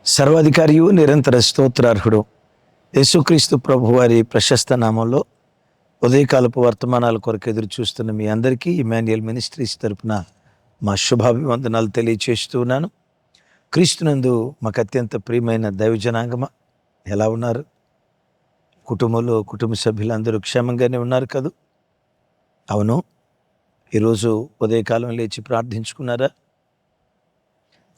సర్వాధికారియు నిరంతర స్తోత్రార్హుడు యేసుక్రీస్తు ప్రభువారి ప్రశస్త నామంలో ఉదయకాలపు వర్తమానాల కొరకు ఎదురు చూస్తున్న మీ అందరికీ ఇమాన్యుయల్ మినిస్ట్రీస్ తరపున మా శుభాభివందనాలు తెలియచేస్తున్నాను. క్రీస్తునందు మాకు అత్యంత ప్రియమైన దైవజనాంగమ, ఎలా ఉన్నారు? కుటుంబంలో కుటుంబ సభ్యులందరూ క్షేమంగానే ఉన్నారు కదూ? అవును. ఈరోజు ఉదయకాలం లేచి ప్రార్థించుకున్నారా?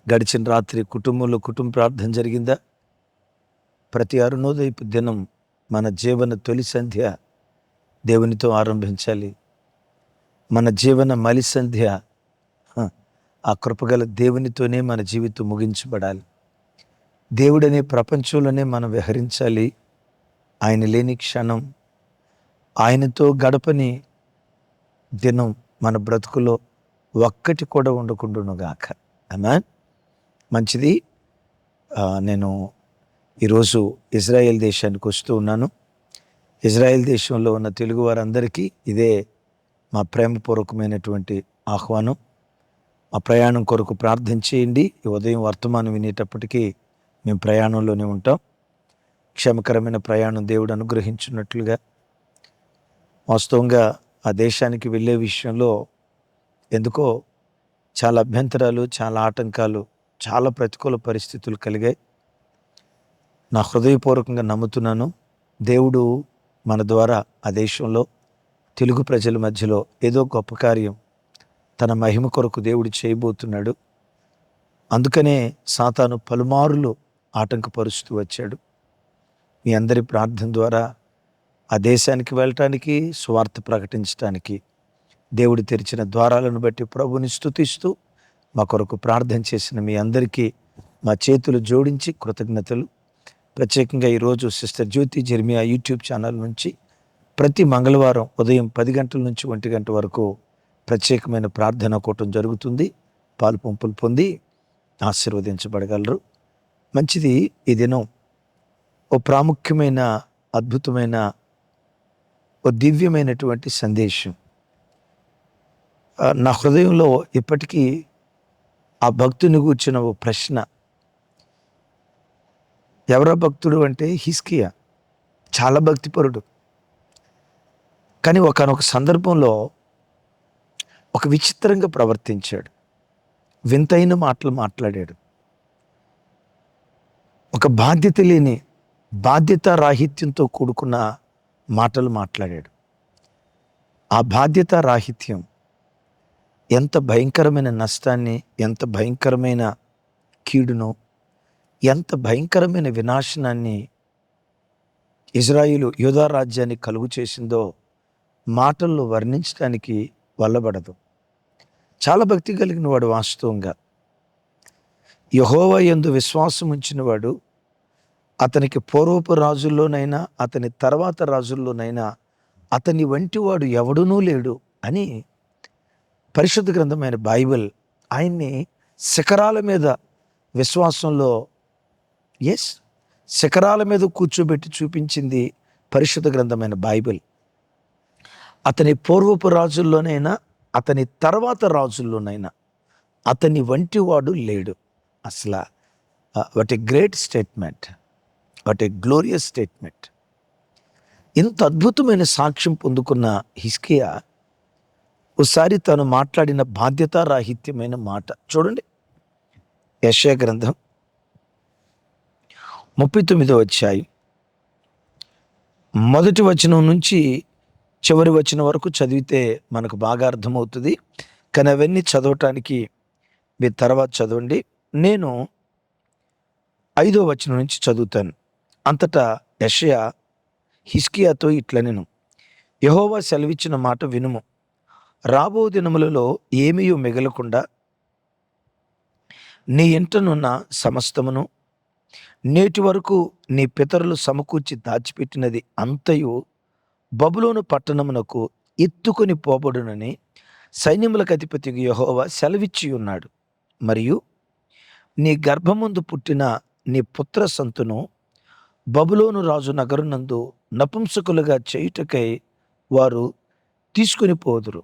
గడిచిన రాత్రి కుటుంబంలో కుటుంబ ప్రార్థన జరిగిందా? ప్రతి అరుణోదయపు దినం మన జీవన తొలి సంధ్య దేవునితో ఆరంభించాలి. మన జీవన మలి సంధ్య ఆ కృపగల దేవునితోనే మన జీవితం ముగించబడాలి. దేవుడనే ప్రపంచంలోనే మనం విహరించాలి. ఆయన లేని క్షణం, ఆయనతో గడపని దినం మన బ్రతుకులో ఒక్కటి కూడా ఉండకుండానుగాక. ఆమేన్. మంచిది. నేను ఈరోజు ఇజ్రాయెల్ దేశానికి వస్తూ ఉన్నాను. ఇజ్రాయెల్ దేశంలో ఉన్న తెలుగు వారందరికీ ఇదే మా ప్రేమపూర్వకమైనటువంటి ఆహ్వానం. ఆ ప్రయాణం కొరకు ప్రార్థన చేయండి. ఈ ఉదయం వర్తమానం వినేటప్పటికీ మేము ప్రయాణంలోనే ఉంటాం. క్షేమకరమైన ప్రయాణం దేవుడు అనుగ్రహించున్నట్లుగా. వాస్తవంగా ఆ దేశానికి వెళ్ళే విషయంలో ఎందుకో చాలా అభ్యంతరాలు, చాలా ఆటంకాలు, చాలా ప్రతికూల పరిస్థితులు కలిగాయి. నా హృదయపూర్వకంగా నమ్ముతున్నాను, దేవుడు మన ద్వారా ఆ దేశంలో తెలుగు ప్రజల మధ్యలో ఏదో గొప్ప కార్యం తన మహిమ కొరకు దేవుడు చేయబోతున్నాడు. అందుకనే సాతాను పలుమారులు ఆటంకపరుస్తూ వచ్చాడు. మీ అందరి ప్రార్థన ద్వారా ఆ దేశానికి వెళ్ళటానికి, సువార్త ప్రకటించడానికి దేవుడు తెరిచిన ద్వారాలను బట్టి ప్రభుని స్తుతిస్తూ మా కొరకు ప్రార్థన చేసిన మీ అందరికీ మా చేతులు జోడించి కృతజ్ఞతలు. ప్రత్యేకంగా ఈరోజు సిస్టర్ జ్యోతి జెర్మియా యూట్యూబ్ ఛానల్ నుంచి ప్రతి మంగళవారం ఉదయం 10 గంటల నుంచి 1 గంట వరకు ప్రత్యేకమైన ప్రార్థనా కూటం జరుగుతుంది. పాలు పంపులు పొంది ఆశీర్వదించబడగలరు. మంచిది. ఈ దినం ఓ ప్రాముఖ్యమైన, అద్భుతమైన, ఓ దివ్యమైనటువంటి సందేశం నా హృదయంలో ఇప్పటికీ ఆ భక్తుని గూర్చిన ఓ ప్రశ్న. ఎవరో భక్తుడు అంటే హిజ్కియా. చాలా భక్తిపరుడు. కానీ ఒకానొక సందర్భంలో ఒక విచిత్రంగా ప్రవర్తించాడు. వింతైన మాటలు మాట్లాడాడు. ఒక బాధ్యత లేని, బాధ్యత రాహిత్యంతో కూడుకున్న మాటలు మాట్లాడాడు. ఆ బాధ్యత రాహిత్యం ఎంత భయంకరమైన నష్టాన్ని, ఎంత భయంకరమైన కీడును, ఎంత భయంకరమైన వినాశనాన్ని ఇజ్రాయిలు యూదా రాజ్యాన్ని కలుగు చేసిందో మాటల్లో వర్ణించడానికి వల్లబడదు. చాలా భక్తి కలిగిన వాడు. వాస్తవంగా యెహోవా యందు విశ్వాసం ఉంచిన వాడు అతనికి పూర్వపు రాజుల్లోనైనా, అతని తర్వాత రాజుల్లోనైనా అతని వంటి వాడు ఎవడునూ లేడు అని పరిశుద్ధ గ్రంథమైన బైబిల్ ఆయన్ని శిఖరాల మీద విశ్వాసంలో శిఖరాల మీద కూర్చోబెట్టి చూపించింది పరిశుద్ధ గ్రంథమైన బైబిల్. అతని పూర్వపు రాజుల్లోనైనా, అతని తర్వాత రాజుల్లోనైనా అతని వంటి వాడు లేడు. అసలు what a great statement, what a glorious statement. ఇంత అద్భుతమైన సాక్ష్యం పొందుకున్న హిజ్కియా ఒకసారి తను మాట్లాడిన బాధ్యతారాహిత్యమైన మాట చూడండి. యెషయా గ్రంథం 39వ అధ్యాయం మొదటి వచనం నుంచి చివరి వచనం వరకు చదివితే మనకు బాగా అర్థమవుతుంది. కానీ అవన్నీ చదవటానికి మీరు తర్వాత చదవండి. నేను 5వ వచనం నుంచి చదువుతాను. అంతటా యెషయా హిజ్కియాతో ఇట్లనెను, యెహోవా సెలవిచ్చిన మాట వినుము. రాబో దినములలో ఏమీ మిగలకుండా నీ ఇంటనున్న సమస్తమును, నేటి వరకు నీ పితరులు సమకూర్చి దాచిపెట్టినది అంతయు బబులోను పట్టణమునకు ఎత్తుకొని పోబడునని సైన్యములకు అధిపతి యెహోవా సెలవిచ్చి ఉన్నాడు. మరియు నీ గర్భముందు పుట్టిన నీ పుత్ర సంతును బబులోను రాజు నగరునందు నపుంసకులుగా చేయుటకై వారు తీసుకొని పోవుదురు.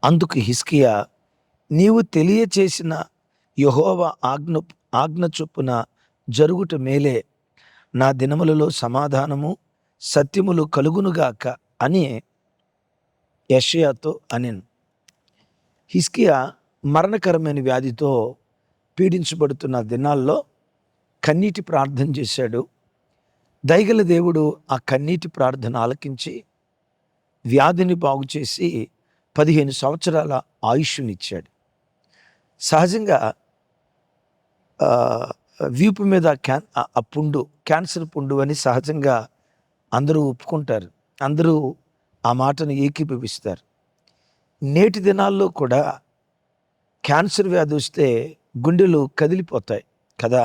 అందుకు హిజ్కియా, నీవు తెలియచేసిన యెహోవా ఆజ్ఞ చొప్పున జరుగుట మేలే, నా దినములలో సమాధానము సత్యములు కలుగునుగాక అని యెషయాతో అనెను. హిజ్కియా మరణకరమైన వ్యాధితో పీడించబడుతున్న దినాల్లో కన్నీటి ప్రార్థన చేశాడు. దయగల దేవుడు ఆ కన్నీటి ప్రార్థన ఆలకించి వ్యాధిని బాగు చేసి 15 సంవత్సరాల ఆయుష్నిచ్చాడు. సహజంగా వీపు మీద క్యాన్సర్ పుండు అని సహజంగా అందరూ ఒప్పుకుంటారు. అందరూ ఆ మాటను ఏకీభవిస్తారు. నేటి దినాల్లో కూడా క్యాన్సర్ వ్యాధి వస్తే గుండెలు కదిలిపోతాయి కదా.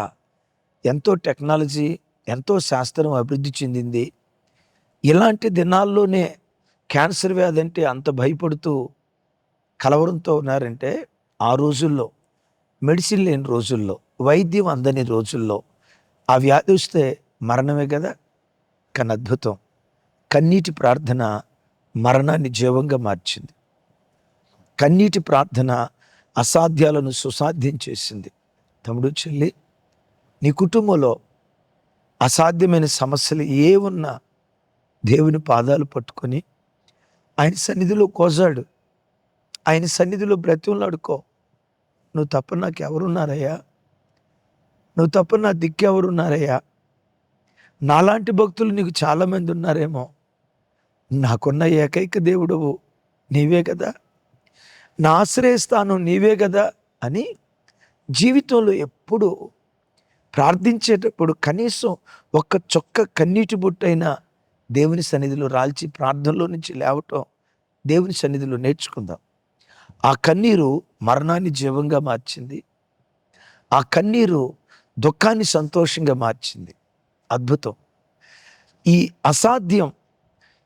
ఎంతో టెక్నాలజీ, ఎంతో శాస్త్రం అభివృద్ధి చెందింది. ఇలాంటి దినాల్లోనే క్యాన్సర్ వ్యాధి అంటే అంత భయపడుతూ కలవరంతో ఉన్నారంటే, ఆ రోజుల్లో మెడిసిన్ లేని రోజుల్లో, వైద్యం అందని రోజుల్లో ఆ వ్యాధి వస్తే మరణమే కదా. కానీ అద్భుతం, కన్నీటి ప్రార్థన మరణాన్ని జీవంగా మార్చింది. కన్నీటి ప్రార్థన అసాధ్యాలను సుసాధ్యం చేసింది. తమ్ముడు, చెల్లి, నీ కుటుంబంలో అసాధ్యమైన సమస్యలు ఏ ఉన్నా దేవుని పాదాలు పట్టుకొని ఆయన సన్నిధిలో కోజాడు, ఆయన సన్నిధిలో బ్రతిమలాడుకో. నువ్వు తప్ప నాకు ఎవరున్నారయ్యా? నువ్వు తప్ప నా దిక్కెవరున్నారయ్యా? నాలాంటి భక్తులు నీకు చాలామంది ఉన్నారేమో. నాకున్న ఏకైక దేవుడవు నీవే కదా, నా ఆశ్రయస్థానం నీవే కదా అని జీవితంలో ఎప్పుడు ప్రార్థించేటప్పుడు కనీసం ఒక్క చొక్క కన్నీటి బొట్టైనా దేవుని సన్నిధిలో రాల్చి ప్రార్థనలో నుంచి లేవటం దేవుని సన్నిధిలో నేర్చుకుందాం. ఆ కన్నీరు మరణాన్ని జీవంగా మార్చింది. ఆ కన్నీరు దుఃఖాన్ని సంతోషంగా మార్చింది. అద్భుతం. ఈ అసాధ్యం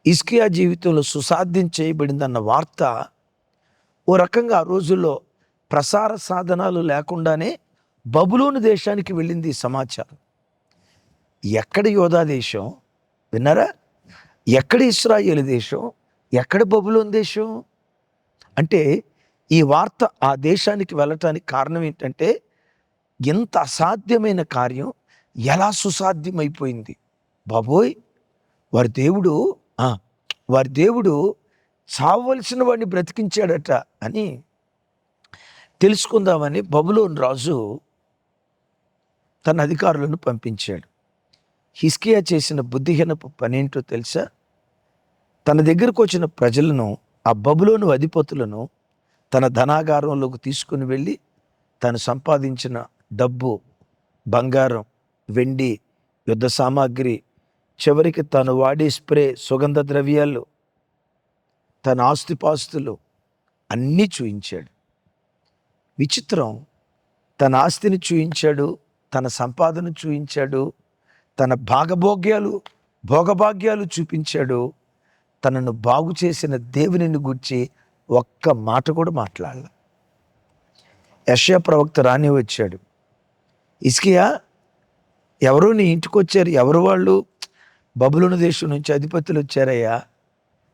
హిజ్కియా జీవితంలో సుసాధ్యం చేయబడిందన్న వార్త ఓ రకంగా ఆ రోజుల్లో ప్రసార సాధనాలు లేకుండానే బబులోను దేశానికి వెళ్ళింది ఈ సమాచారం. ఎక్కడ యోధా దేశం విన్నారా? ఎక్కడ ఇశ్రాయేలు దేశం? ఎక్కడ బబులోను దేశం? అంటే ఈ వార్త ఆ దేశానికి వెళ్ళటానికి కారణం ఏంటంటే, ఎంత అసాధ్యమైన కార్యం ఎలా సుసాధ్యమైపోయింది. బాబోయ్, వారి దేవుడు చావవలసిన వాడిని బ్రతికించాడట అని తెలుసుకుందామని బబులోను రాజు తన అధికారులను పంపించాడు. హిజ్కియా చేసిన బుద్ధిహీనపు పనేంటో తెలుసా? తన దగ్గరకు వచ్చిన ప్రజలను, ఆ బబులోను అధిపతులను తన ధనాగారంలోకి తీసుకుని వెళ్ళి తను సంపాదించిన డబ్బు, బంగారం, వెండి, యుద్ధ సామాగ్రి, చివరికి తాను వాడే స్ప్రే, సుగంధ ద్రవ్యాలు, తన ఆస్తిపాస్తులు అన్నీ చూయించాడు. విచిత్రం, తన ఆస్తిని చూయించాడు, తన సంపాదన చూయించాడు, తన భోగభాగ్యాలు చూపించాడు. తనను బాగు చేసిన దేవునిని గురించి ఒక్క మాట కూడా మాట్లాడాల. యెషయా ప్రవక్త రాని వచ్చాడు. హిజ్కియా, ఎవరో నీ ఇంటికి వచ్చారు. ఎవరు వాళ్ళు? బబులోను దేశం నుంచి అధిపతులు వచ్చారయ్యా.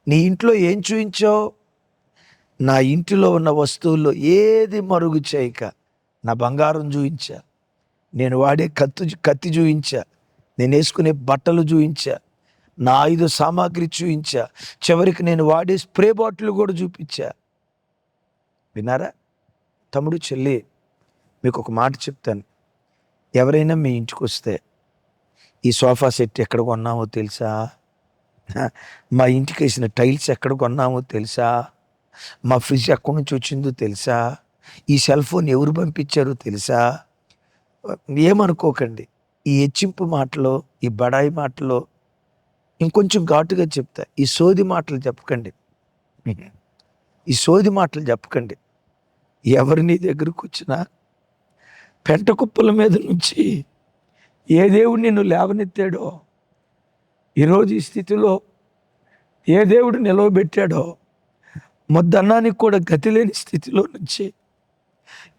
నీ ఇంట్లో ఏం చూయించావు? నా ఇంటిలో ఉన్న వస్తువుల్లో ఏది మరుగు చేయక నా బంగారం చూయించా, నేను వాడే కత్తి చూయించా, నేను వేసుకునే బట్టలు చూయించా, నా ఆయుధ సామాగ్రి చూయించా, చివరికి నేను వాడే స్ప్రే బాటిల్ కూడా చూపించా. విన్నారా? తమ్ముడు, చెల్లి, మీకు ఒక మాట చెప్తాను. ఎవరైనా మీ ఇంటికి వస్తే, ఈ సోఫా సెట్ ఎక్కడ కొన్నామో తెలుసా? మా ఇంటికి వేసిన టైల్స్ ఎక్కడ కొన్నామో తెలుసా? మా ఫ్రిడ్జ్ ఎక్కడి నుంచి వచ్చిందో తెలుసా? ఈ సెల్ ఫోన్ ఎవరు పంపించారో తెలుసా? ఏమనుకోకండి. ఈ హెచ్చింపు మాటలో, ఈ బడాయి మాటలో ఇంకొంచెం ఘాటుగా చెప్తా, ఈ సోది మాటలు చెప్పకండి. ఈ సోది మాటలు చెప్పకండి. ఎవరు నీ దగ్గరకు వచ్చినా పెంట కుప్పల మీద నుంచి ఏ దేవుడు నిన్ను లేవనెత్తాడో, ఈరోజు ఈ స్థితిలో ఏ దేవుడు నిలవబెట్టాడో, మొద్దన్నానికి కూడా గతి లేని స్థితిలో నుంచి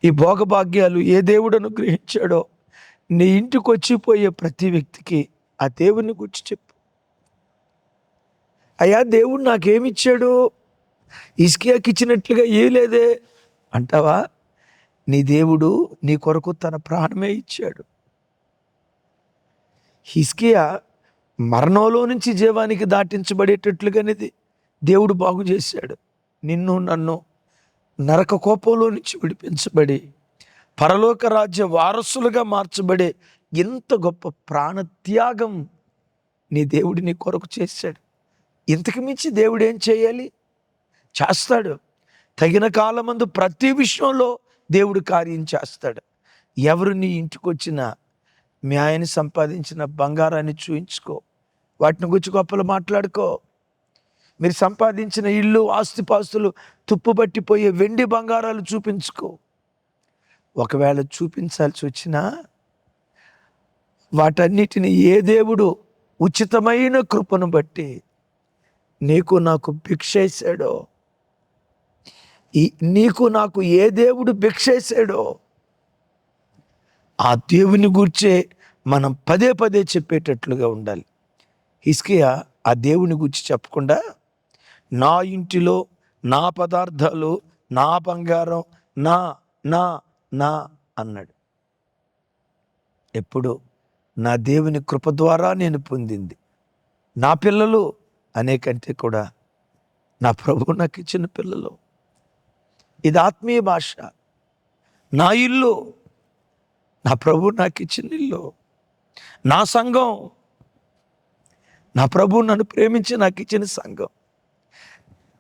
ఈ భోగభాగ్యాలు ఏ దేవుడు అనుగ్రహించాడో నీ ఇంటికి వచ్చిపోయే ప్రతి వ్యక్తికి ఆ దేవుని గురించి చెప్పు. అయ్యా, దేవుడు నాకేమిచ్చాడు? హిజ్కియాకి ఇచ్చినట్లుగా ఏ లేదే అంటావా? నీ దేవుడు నీ కొరకు తన ప్రాణమే ఇచ్చాడు. హిజ్కియా మరణంలో నుంచి జీవానికి దాటించబడేటట్లుగానేది దేవుడు బాగు చేశాడు. నిన్ను నన్ను నరక కోపంలో నుంచి విడిపించబడి పరలోక రాజ్య వారసులుగా మార్చబడే ఎంత గొప్ప ప్రాణత్యాగం నీ దేవుడు నీ కొరకు చేశాడు. ఇంతకు మించి దేవుడు ఏం చేయాలి? చేస్తాడు. తగిన కాలమందు ప్రతి విషయంలో దేవుడు కార్యం చేస్తాడు. ఎవరు నీ ఇంటికి వచ్చినా మీ ఆయన సంపాదించిన బంగారాన్ని చూయించుకో, వాటిని గురించి గొప్పలు మాట్లాడుకో. మీరు సంపాదించిన ఇల్లు, ఆస్తిపాస్తులు తుప్పుబట్టిపోయే వెండి బంగారాలు చూపించుకో. ఒకవేళ చూపించాల్సి వచ్చినా వాటన్నిటిని ఏ దేవుడు ఉచితమైన కృపను బట్టి నీకు నాకు భిక్షేశాడో, నీకు నాకు ఏ దేవుడు భిక్షేశాడో ఆ దేవుని గూర్చే మనం పదే పదే చెప్పేటట్లుగా ఉండాలి. హిజ్కియా ఆ దేవుని గురించి చెప్పకుండా నా ఇంటిలో నా పదార్థాలు, నా బంగారం, నా నా నా అన్నాడు. ఎప్పుడు నా దేవుని కృప ద్వారా నేను పొందింది, నా పిల్లలు అనేకంటే కూడా నా ప్రభువు నాకు ఇచ్చిన పిల్లలు. ఇది ఆత్మీయ భాష. నా ఇల్లు, నా ప్రభువు నాకు ఇచ్చిన ఇల్లు, నా సంఘం, నా ప్రభువు నన్ను ప్రేమించి నాకు ఇచ్చిన సంఘం.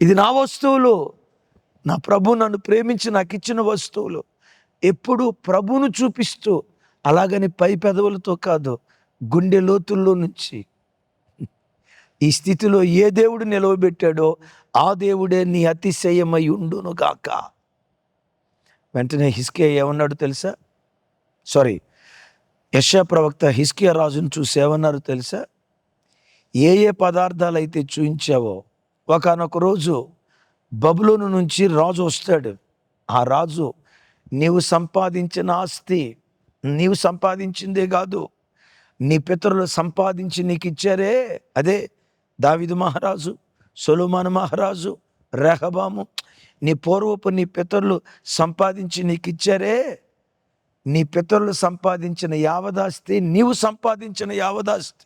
ఇది నా వస్తువులు, నా ప్రభువు నన్ను ప్రేమించి నాకు ఇచ్చిన వస్తువులు. ఎప్పుడు ప్రభువును చూపిస్తూ, అలాగని పై పెదవులతో కాదు, గుండె లోతుల్లో నుంచి ఈ స్థితిలో ఏ దేవుడు నిలవబెట్టాడో ఆ దేవుడే నీ అతిశయమై ఉండును గాక. వెంటనే హిజ్కియా ఏమన్నాడు తెలుసా? యెషయా ప్రవక్త హిజ్కియా రాజును చూసి ఏమన్నారు తెలుసా? ఏ ఏ పదార్థాలు అయితే చూయించావో ఒకానొక రోజు బబులోను నుంచి రాజు వస్తాడు. ఆ రాజు నీవు సంపాదించిన ఆస్తి, నీవు సంపాదించిందే కాదు, నీ పితరులు సంపాదించి నీకు ఇచ్చారే, అదే దావీదు మహారాజు, సొలొమోను మహారాజు, రెహబాము, నీ పితరులు సంపాదించి నీకు ఇచ్చారే, నీ పితరులు సంపాదించిన యావదాస్తి నీవు సంపాదించిన యావదాస్తి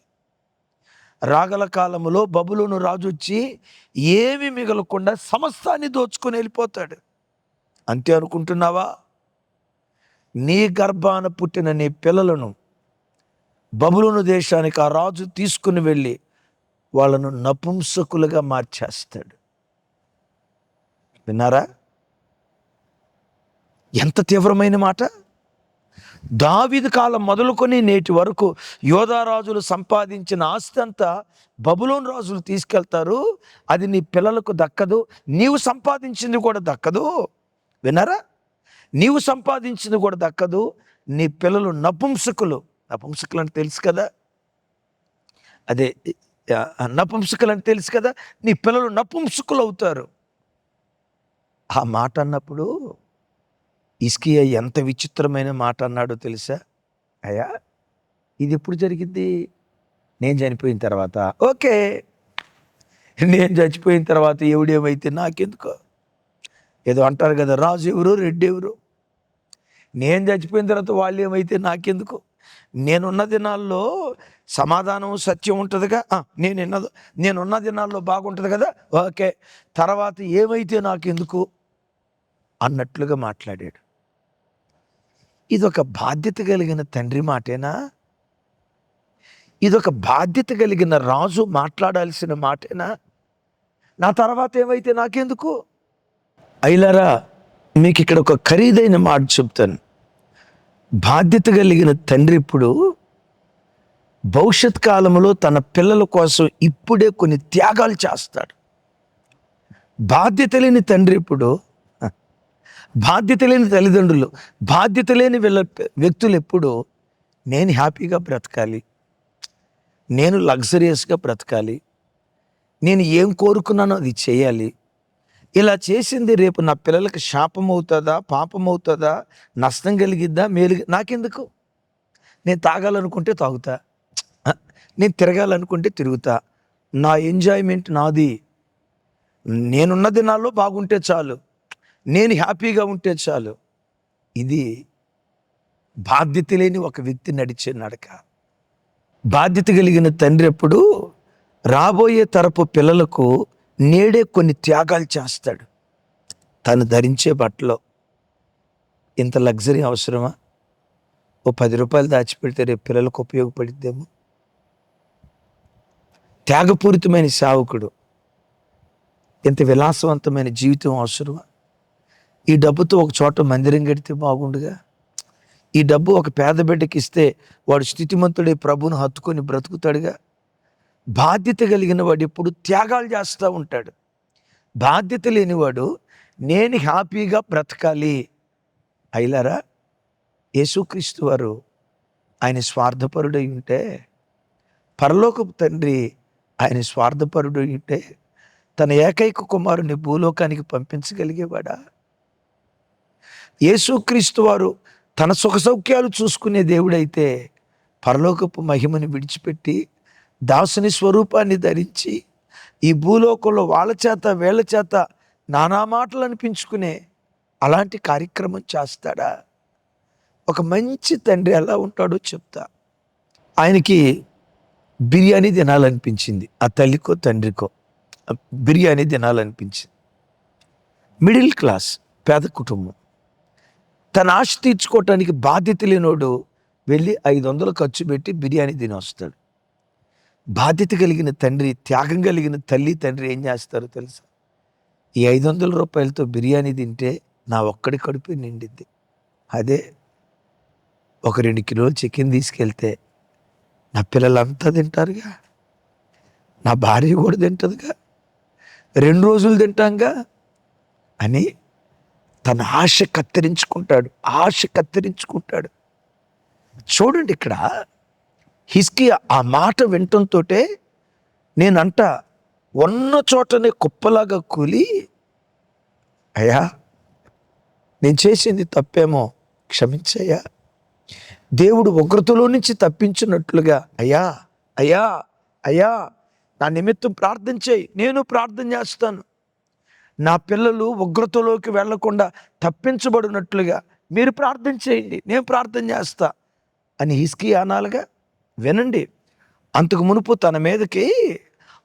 రాగల కాలములో బబులోను రాజు వచ్చి ఏమి మిగలకుండా సమస్తాన్ని దోచుకొని వెళ్ళిపోతాడు. అంతే అనుకుంటున్నావా? నీ గర్భాన పుట్టిన నీ పిల్లలను బబులోను దేశానికి ఆ రాజు తీసుకుని వెళ్ళి వాళ్ళను నపుంసకులుగా మార్చేస్తాడు. విన్నారా? ఎంత తీవ్రమైన మాట! దావీదు కాలం మొదలుకొని నేటి వరకు యోధారాజులు సంపాదించిన ఆస్తి అంతా బబులోను రాజులు తీసుకెళ్తారు. అది నీ పిల్లలకు దక్కదు, నీవు సంపాదించింది కూడా దక్కదు. విన్నారా? నీవు సంపాదించింది కూడా దక్కదు. నీ పిల్లలు నపుంసకులు. నపుంసకులు అంటే తెలుసు కదా, అదే నపుంసకులు అంటే తెలుసు కదా. నీ పిల్లలు నపుంసకులు అవుతారు. ఆ మాట అన్నప్పుడు హిజ్కియా ఎంత విచిత్రమైన మాట అన్నాడో తెలుసా? అయ్యా, ఇది ఎప్పుడు జరిగింది? నేను చనిపోయిన తర్వాత. ఓకే, నేను చచ్చిపోయిన తర్వాత ఎవడేమైతే నాకెందుకో. ఏదో అంటారు కదా, రాజు ఎవరు రెడ్డి ఎవరు. నేను చచ్చిపోయిన తర్వాత వాళ్ళు ఏమైతే నాకెందుకు. నేనున్న దినాల్లో సమాధానం సత్యం ఉంటుందిగా, నేనున్న దినాల్లో బాగుంటుంది కదా, ఓకే, తర్వాత ఏమైతే నాకెందుకు అన్నట్లుగా మాట్లాడాడు. ఇదొక బాధ్యత కలిగిన తండ్రి మాటేనా? ఇదొక బాధ్యత కలిగిన రాజు మాట్లాడాల్సిన మాటేనా? నా తర్వాత ఏమైతే నాకెందుకు? అయిలారా, మీకు ఇక్కడ ఒక ఖరీదైన మాట చెప్తాను. బాధ్యత కలిగిన తండ్రి ఇప్పుడు భవిష్యత్ కాలంలో తన పిల్లల కోసం ఇప్పుడే కొన్ని త్యాగాలు చేస్తాడు. బాధ్యత లేని తండ్రి ఇప్పుడు, బాధ్యత లేని తల్లిదండ్రులు, బాధ్యత లేని వ్యక్తులు ఎప్పుడు నేను హ్యాపీగా బ్రతకాలి, నేను లగ్జరియస్గా బ్రతకాలి, నేను ఏం కోరుకున్నానో అది చేయాలి, ఇలా చేసింది రేపు నా పిల్లలకి శాపం అవుతుందా, పాపం అవుతుందా, నష్టం కలిగిద్దా, మేలు నాకెందుకు? నేను తాగాలనుకుంటే తాగుతా, నేను తిరగాలనుకుంటే తిరుగుతా, నా ఎంజాయ్మెంట్ నాది. నేనున్న దినాల్లో బాగుంటే చాలు, నేను హ్యాపీగా ఉంటే చాలు. ఇది బాధ్యత లేని ఒక వ్యక్తి నడిచే నడక. బాధ్యత కలిగిన తండ్రి ఎప్పుడు రాబోయే తరపు పిల్లలకు నేడే కొన్ని త్యాగాలు చేస్తాడు. తను ధరించే బట్టలో ఇంత లగ్జరీ అవసరమా? ఓ 10 రూపాయలు దాచిపెడితే రేపు పిల్లలకు ఉపయోగపడిద్దేమో. త్యాగపూరితమైన సేవకుడు, ఇంత విలాసవంతమైన జీవితం అవసరమా? ఈ డబ్బుతో ఒక చోట మందిరం కడితే బాగుండుగా. ఈ డబ్బు ఒక పేద బిడ్డకి ఇస్తే వాడు స్థితిమంతుడే ప్రభువును హత్తుకొని బ్రతుకుతాడుగా. బాధ్యత కలిగిన వాడు ఎప్పుడు త్యాగాలు చేస్తూ ఉంటాడు. బాధ్యత లేనివాడు నేను హ్యాపీగా బ్రతకాలి. అయిలారా, యేసుక్రీస్తు వారు ఆయన స్వార్థపరుడై ఉంటే, పరలోకపు తండ్రి ఆయన స్వార్థపరుడై ఉంటే తన ఏకైక కుమారుని భూలోకానికి పంపించగలిగేవాడా? యేసుక్రీస్తు వారు తన సుఖ సౌఖ్యాలు చూసుకునే దేవుడైతే పరలోకపు మహిమని విడిచిపెట్టి దాసుని స్వరూపాన్ని ధరించి ఈ భూలోకంలో వాళ్ళ చేత వీళ్ళ చేత నానా మాటలు అనిపించుకునే అలాంటి కార్యక్రమం చేస్తాడా? ఒక మంచి తండ్రి ఎలా ఉంటాడో చెప్తా. ఆయనకి బిర్యానీ తినాలనిపించింది. ఆ తల్లికో తండ్రికో బిర్యానీ తినాలనిపించింది. మిడిల్ క్లాస్, పేద కుటుంబం. తన ఆశ తీర్చుకోవటానికి బాధ్యత లేనోడు వెళ్ళి 500 ఖర్చు పెట్టి బిర్యానీ తిని వస్తాడు. బాధ్యత కలిగిన తండ్రి, త్యాగం కలిగిన తల్లి తండ్రి ఏం చేస్తారో తెలుసా? ఈ 500 రూపాయలతో బిర్యానీ తింటే నా ఒక్కడి కడుపు నిండిద్ది. అదే ఒక 2 కిలోలు చికెన్ తీసుకెళ్తే నా పిల్లలంతా తింటారుగా, నా భార్య కూడా తింటుందిగా, 2 రోజులు తింటాంగా అని తన ఆశ కత్తిరించుకుంటాడు. చూడండి, ఇక్కడ హిజ్కియా ఆ మాట వినటంతో నేనంట ఉన్న చోటనే కుప్పలాగా కూలి, అయ్యా నేను చేసింది తప్పేమో క్షమించయ్యా, దేవుడు ఉగ్రతలో నుంచి తప్పించినట్లుగా అయ్యా అయ్యా అయ్యా నా నిమిత్తం ప్రార్థన చేయి, నేను ప్రార్థన చేస్తాను. నా పిల్లలు ఉగ్రతలోకి వెళ్లకుండా తప్పించబడినట్లుగా మీరు ప్రార్థన చేయండి, నేను ప్రార్థన చేస్తా అని హిజ్కియా అనాలిగా. వినండి, అంతకు మునుపు తన మీదకి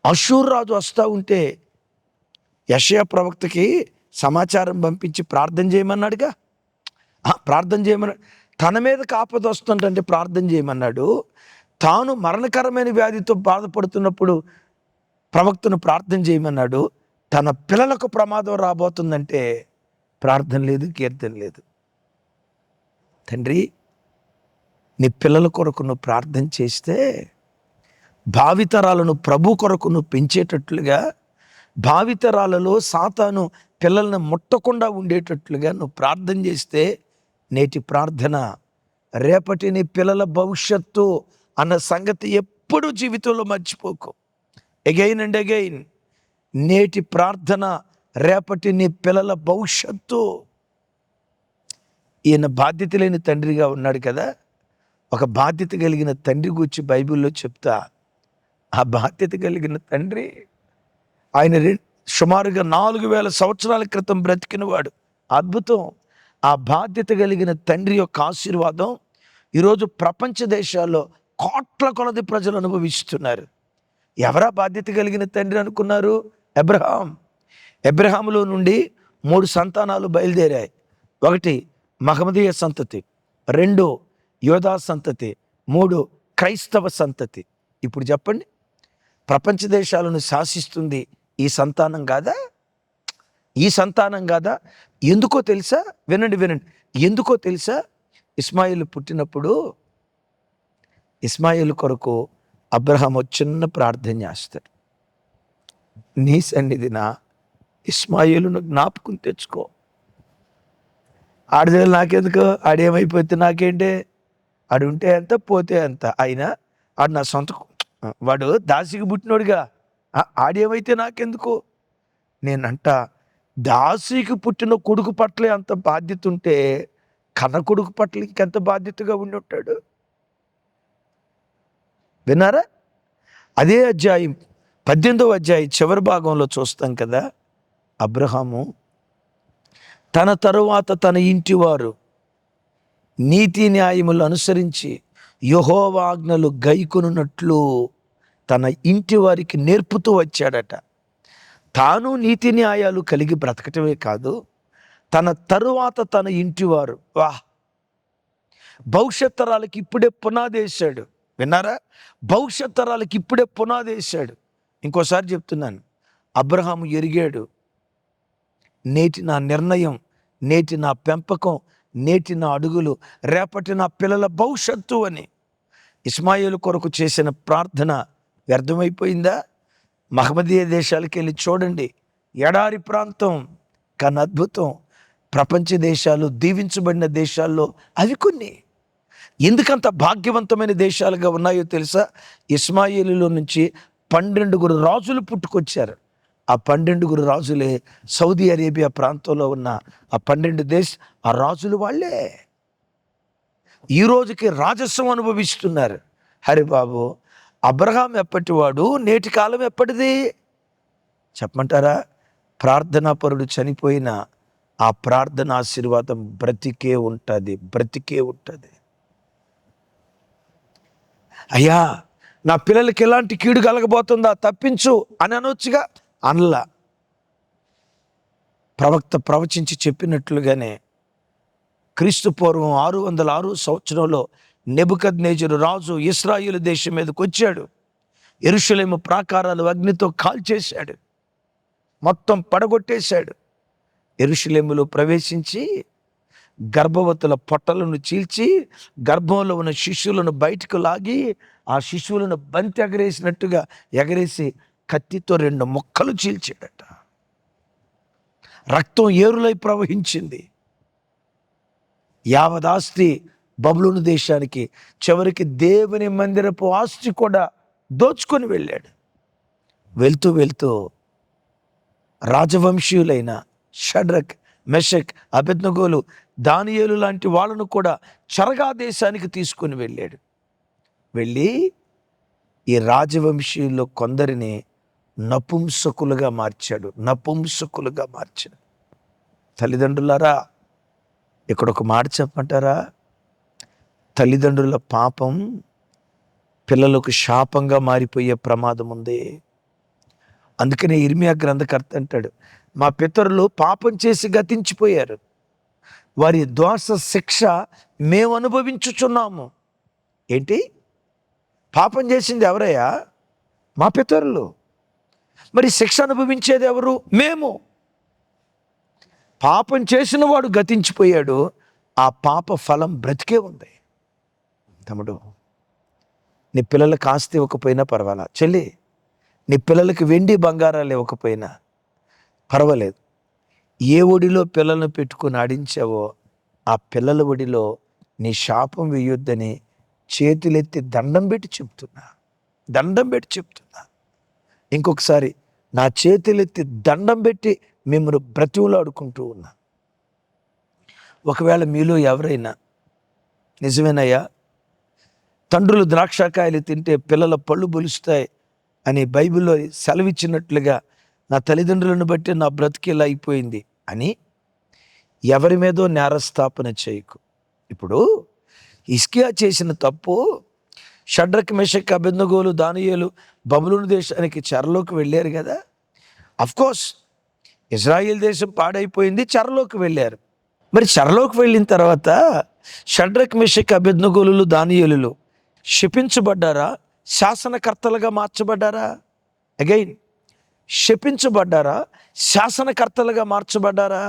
అష్షూరు రాజు వస్తూ ఉంటే యెషయా ప్రవక్తకి సమాచారం పంపించి ప్రార్థన చేయమన్నాడుగా. ప్రార్థన చేయమన్నాడు. తన మీదకి ఆపద వస్తుంటే ప్రార్థన చేయమన్నాడు. తాను మరణకరమైన వ్యాధితో బాధపడుతున్నప్పుడు ప్రవక్తను ప్రార్థన చేయమన్నాడు. తన పిల్లలకు ప్రమాదం రాబోతుందంటే ప్రార్థన లేదు, కీర్తన లేదు. తండ్రి, నీ పిల్లల కొరకు నువ్వు ప్రార్థన చేస్తే భావితరాలను ప్రభు కొరకు నువ్వు పెంచేటట్లుగా, భావితరాలలో సాతాను పిల్లల్ని ముట్టకుండా ఉండేటట్లుగా నువ్వు ప్రార్థన చేస్తే నేటి ప్రార్థన రేపటి నీ పిల్లల భవిష్యత్తు అన్న సంగతి ఎప్పుడూ జీవితంలో మర్చిపోకు. అగైన్ అండ్ అగైన్, నేటి ప్రార్థన రేపటి నీ పిల్లల భవిష్యత్తు. ఈయన బాధ్యత లేని తండ్రిగా ఉన్నాడు కదా. ఒక బాధ్యత కలిగిన తండ్రి గురించి బైబిల్లో చెప్తా. ఆ బాధ్యత కలిగిన తండ్రి ఆయన సుమారుగా 4000 సంవత్సరాల క్రితం బ్రతికినవాడు. అద్భుతం. ఆ బాధ్యత కలిగిన తండ్రి యొక్క ఆశీర్వాదం ఈరోజు ప్రపంచ దేశాల్లో కోట్ల కొలది ప్రజలు అనుభవిస్తున్నారు. ఎవరా బాధ్యత కలిగిన తండ్రి అనుకున్నారు? అబ్రహాం. అబ్రహాములో నుండి 3 సంతానాలు బయలుదేరాయి. 1 మహమదీయ సంతతి, 2 యోధా సంతతి, 3 క్రైస్తవ సంతతి. ఇప్పుడు చెప్పండి, ప్రపంచ దేశాలను శాసిస్తుంది ఈ సంతానం కాదా? ఈ సంతానం కాదా? ఎందుకో తెలుసా? వినండి, ఎందుకో తెలుసా? ఇస్మాయిల్ పుట్టినప్పుడు ఇస్మాయిల్ కొరకు అబ్రహాం చిన్న ప్రార్థన చేస్తాడు. నీ సన్నిధిన ఇస్మాయిలును జ్ఞాపకం తెచ్చుకో. ఆడదేళ్ళు నాకెందుకు, ఆడేమైపోతే నాకేంటే, ఆడుంటే ఎంత పోతే ఎంత, అయినా ఆడు నా సొంత, వాడు దాసికి పుట్టినోడుగా, ఆడేమైతే నాకెందుకు. నేనంట దాసికి పుట్టిన కొడుకు పట్ల అంత బాధ్యత ఉంటే కన్న కొడుకు పట్ల ఇంకెంత బాధ్యతగా ఉండి ఉంటాడు. విన్నారా? అదే అధ్యాయం 18వ అధ్యాయం చివరి భాగంలో చూస్తాం కదా. అబ్రహాము తన తరువాత తన ఇంటి వారు నీతి న్యాయములు అనుసరించి యెహోవా ఆజ్ఞలు గైకొనున్నట్లు తన ఇంటి వారికి నేర్పుతూ వచ్చాడట. తాను నీతి న్యాయాలు కలిగి బ్రతకటమే కాదు, తన తరువాత తన ఇంటివారు, భవిష్యత్ తరాలకి ఇప్పుడే పునాదేశాడు. విన్నారా? భవిష్యత్ తరాలకి ఇప్పుడే పునాదేశాడు. ఇంకోసారి చెప్తున్నాను, అబ్రహాము ఎరిగాడు, నేటి నా నిర్ణయం, నేటి నా పెంపకం, నేటి నా అడుగులు రేపటి నా పిల్లల భవిష్యత్తు అని. ఇస్మాయిలు కొరకు చేసిన ప్రార్థన వ్యర్థమైపోయిందా? మహమ్మదీయ దేశాలకు వెళ్ళి చూడండి, ఎడారి ప్రాంతం కానీ అద్భుతం. ప్రపంచ దేశాలు, దీవించబడిన దేశాల్లో అవి కొన్ని. ఎందుకంత భాగ్యవంతమైన దేశాలుగా ఉన్నాయో తెలుసా? ఇస్మాయిలులో నుంచి 12 రాజులు పుట్టుకొచ్చారు. ఆ 12 రాజులే సౌదీ అరేబియా ప్రాంతంలో ఉన్న ఆ 12 ఆ రాజులు వాళ్ళే ఈ రోజుకి రాజస్వం అనుభవిస్తున్నారు. హరి బాబు, అబ్రహాం ఎప్పటివాడు, నేటి కాలం ఎప్పటిది చెప్పమంటారా? ప్రార్థనాపరుడు చనిపోయిన ఆ ప్రార్థన ఆశీర్వాదం బ్రతికే ఉంటుంది. అయ్యా, నా పిల్లలకి ఎలాంటి కీడు కలగబోతుందా, తప్పించు అని అనొచ్చుగా, అనలా. ప్రవక్త ప్రవచించి చెప్పినట్లుగానే క్రీస్తు పూర్వం 606 సంవత్సరంలో నెబుకద్నెజరు రాజు ఇశ్రాయేలు దేశం మీదకి వచ్చాడు. యెరూషలేము ప్రాకారాలు అగ్నితో కాల్చేశాడు, మొత్తం పడగొట్టేశాడు. యెరూషలేములో ప్రవేశించి గర్భవతుల పొట్టలను చీల్చి గర్భంలో ఉన్న శిశువులను బయటకు లాగి ఆ శిశువులను బంతి ఎగరేసినట్టుగా ఎగరేసి కత్తితో 2 ముక్కలు చీల్చాడట. రక్తం ఏరులై ప్రవహించింది. యావదాస్తి బబులోను దేశానికి, చివరికి దేవుని మందిరపు ఆస్తి కూడా దోచుకొని వెళ్ళాడు. వెళ్తూ రాజవంశీయులైన షడ్రక్, మెషక్, అబేద్నెగోలు, దానియేలు లాంటి వాళ్ళను కూడా చెరగా దేశానికి తీసుకొని వెళ్ళాడు. వెళ్ళి ఈ రాజవంశీయుల్లో కొందరిని నపుంసకులుగా మార్చాడు. తల్లిదండ్రులారా, ఇక్కడ ఒక మాట చెప్పమంటారా? తల్లిదండ్రుల పాపం పిల్లలకు శాపంగా మారిపోయే ప్రమాదం ఉంది. అందుకనే ఇర్మియా గ్రంథకర్త అంటాడు, మా పితరులు పాపం చేసి గతించిపోయారు, వారి దోష శిక్ష మేము అనుభవించుచున్నాము. ఏంటి? పాపం చేసింది ఎవరయ్యా? మా పితరులు. మరి శిక్ష అనుభవించేది ఎవరు? మేము. పాపం చేసిన వాడు గతించిపోయాడు, ఆ పాప ఫలం బ్రతికే ఉంది. తమ్ముడు, నీ పిల్లలకు ఆస్తి ఇవ్వకపోయినా పర్వాలా, చెల్లి నీ పిల్లలకి వెండి బంగారాలు ఇవ్వకపోయినా పర్వాలేదు, ఏ ఒడిలో పిల్లలను పెట్టుకుని ఆడించావో ఆ పిల్లల ఒడిలో నీ శాపం వేయొద్దని చేతులెత్తి దండం పెట్టి చెప్తున్నా. ఇంకొకసారి నా చేతులెత్తి దండం పెట్టి మిమ్మల్ని బ్రతివులాడుకుంటూ ఉన్నా. ఒకవేళ మీలో ఎవరైనా నిజమేనయ్యా, తండ్రులు ద్రాక్షకాయలు తింటే పిల్లల పళ్ళు బొలుస్తాయి అని బైబిల్లో సెలవిచ్చినట్లుగా నా తల్లిదండ్రులను బట్టి నా బ్రతికి ఇలా అయిపోయింది అని ఎవరి మీదో నేరస్థాపన చేయకు. ఇప్పుడు హిజ్కియా చేసిన తప్పు, షడ్రక్, మెషక్, అబేద్నెగోలు, దానియేలు బబులోను దేశానికి చెరలోకి వెళ్ళారు కదా. అఫ్కోర్స్ ఇజ్రాయిల్ దేశం పాడైపోయింది, చెరలోకి వెళ్ళారు. మరి చెరలోకి వెళ్ళిన తర్వాత షడ్రక్, మెషక్, అబేద్నెగోలు, దానియేలు శపించబడ్డారా? శాసనకర్తలుగా మార్చబడ్డారా? అగైన్, శపించబడ్డారా? శాసనకర్తలుగా మార్చబడ్డారా?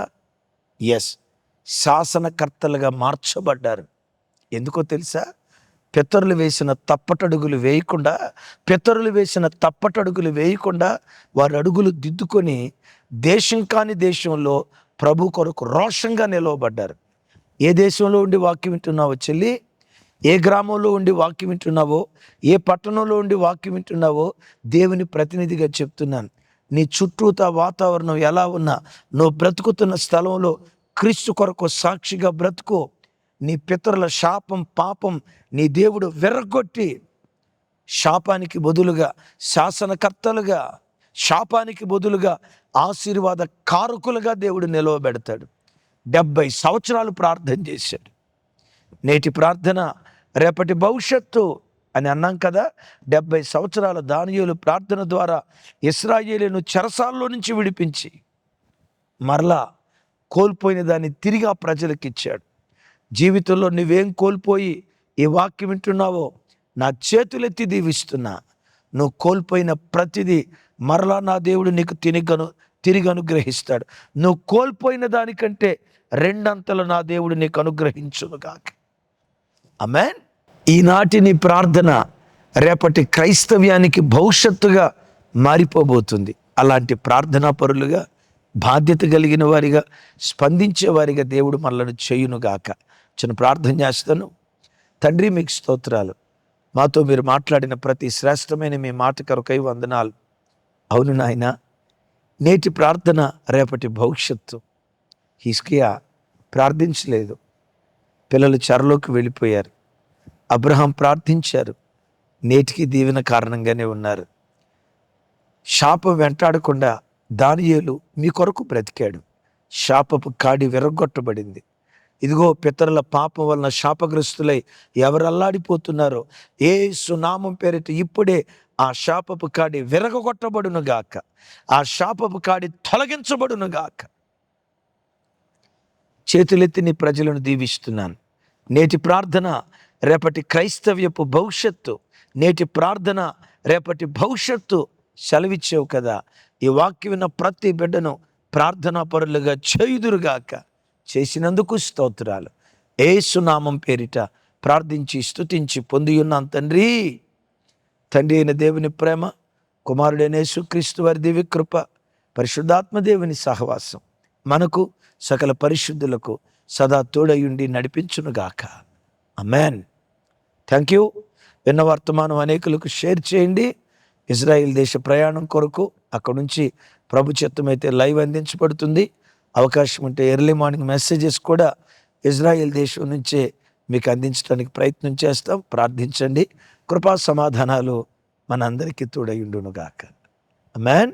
ఎస్, శాసనకర్తలుగా మార్చబడ్డారు. ఎందుకో తెలుసా? పితరులు వేసిన తప్పటడుగులు వేయకుండా వారి అడుగులు దిద్దుకొని దేశం కాని దేశంలో ప్రభు కొరకు రోషంగా నిలవబడ్డారు. ఏ దేశంలో ఉండి వాక్యం వింటున్నావో చెల్లి, ఏ గ్రామంలో ఉండి వాక్యం వింటున్నావో, ఏ పట్టణంలో ఉండి వాక్యం వింటున్నావో దేవుని ప్రతినిధిగా చెప్తున్నాను. నీ చుట్టూతా వాతావరణం ఎలా ఉన్నా నువ్వు బ్రతుకుతున్న స్థలంలో క్రీస్తు కొరకు సాక్షిగా బ్రతుకు. నీ పితరుల శాపం, పాపం నీ దేవుడు విర్రగొట్టి శాపానికి బదులుగా శాసనకర్తలుగా, శాపానికి బదులుగా ఆశీర్వాద కారకులుగా దేవుడు నిలవబెడతాడు. 70 సంవత్సరాలు ప్రార్థన చేశాడు. నేటి ప్రార్థన రేపటి భవిష్యత్తు అని అన్నాం కదా. 70 సంవత్సరాల దానియేలు ప్రార్థన ద్వారా ఇశ్రాయేలును చెరసాల్లో నుంచి విడిపించి మరలా కోల్పోయిన దాన్ని తిరిగి ఆ ప్రజలకు ఇచ్చాడు. జీవితంలో నువ్వేం కోల్పోయి ఈ వాక్యం వింటున్నావో నా చేతులెత్తి దీవిస్తున్నా. నువ్వు కోల్పోయిన ప్రతిదీ మరలా నా దేవుడు నీకు తిరిగి అనుగ్రహిస్తాడు. నువ్వు కోల్పోయిన దానికంటే 2 అంతలు నా దేవుడు నీకు అనుగ్రహించును గాక. ఆమేన్. ఈనాటి నీ ప్రార్థన రేపటి క్రైస్తవ్యానికి భవిష్యత్తుగా మారిపోబోతుంది. అలాంటి ప్రార్థనా పరులుగా, బాధ్యత కలిగిన వారిగా, స్పందించే వారిగా దేవుడు మనలను చేయునుగాక. చిన్న ప్రార్థన చేస్తాను. తండ్రి, మీకు స్తోత్రాలు. మాతో మీరు మాట్లాడిన ప్రతి శ్రేష్టమైన మీ మాట కొరకై వందనాలు. అవును నాయనా, నేటి ప్రార్థన రేపటి భవిష్యత్తు. హిజ్కియా ప్రార్థించలేదు, పిల్లలు చెరలోకి వెళ్ళిపోయారు. అబ్రహాం ప్రార్థించారు, నేటికి దీవెన కారణంగానే ఉన్నారు. శాపం వెంటాడకుండా దానియేలు మీ కొరకు బ్రతికాడు. శాపపు కాడి విరగొట్టబడింది. ఇదిగో పితరుల పాపం వలన శాపగ్రస్తులై ఎవరు అల్లాడిపోతున్నారో యేసు నామం పేరిట ఇప్పుడే ఆ శాపపు కాడి విరగొట్టబడును గాక. ఆ శాపపు కాడి తొలగించబడును గాక. చేతులెత్తి నీ ప్రజలను దీవిస్తున్నాను. నేటి ప్రార్థన రేపటి క్రైస్తవ్యపు భవిష్యత్తు. నేటి ప్రార్థన రేపటి భవిష్యత్తు సెలవిచ్చావు కదా. ఈ వాక్యం విన్న ప్రతి బిడ్డను ప్రార్థనా పరులుగా చేయుదురుగాక. చేసినందుకు స్తోత్రాలు. యేసు నామం పేరిట ప్రార్థించి స్తుతించి పొంది ఉన్నాను తండ్రి. తండ్రి అయిన దేవుని ప్రేమ, కుమారుడైన యేసుక్రీస్తు వారి దివ్య కృప, పరిశుద్ధాత్మ దేవుని సహవాసం మనకు సకల పరిశుద్ధులకు సదా తోడయుండి నడిపించునుగాక. ఆమేన్. Thank you. విన్న వర్తమానం అనేకులకు షేర్ చేయండి. ఇజ్రాయిల్ దేశ ప్రయాణం కొరకు అక్కడ నుంచి ప్రభు చిత్తమైతే లైవ్ అందించబడుతుంది. అవకాశం ఉంటే ఎర్లీ మార్నింగ్ మెసేజెస్ కూడా ఇజ్రాయిల్ దేశం నుంచే మీకు అందించడానికి ప్రయత్నం చేస్తాం. ప్రార్థించండి. కృపా సమాధానాలు మనందరికీ తోడయుండునుగాక. ఆమేన్.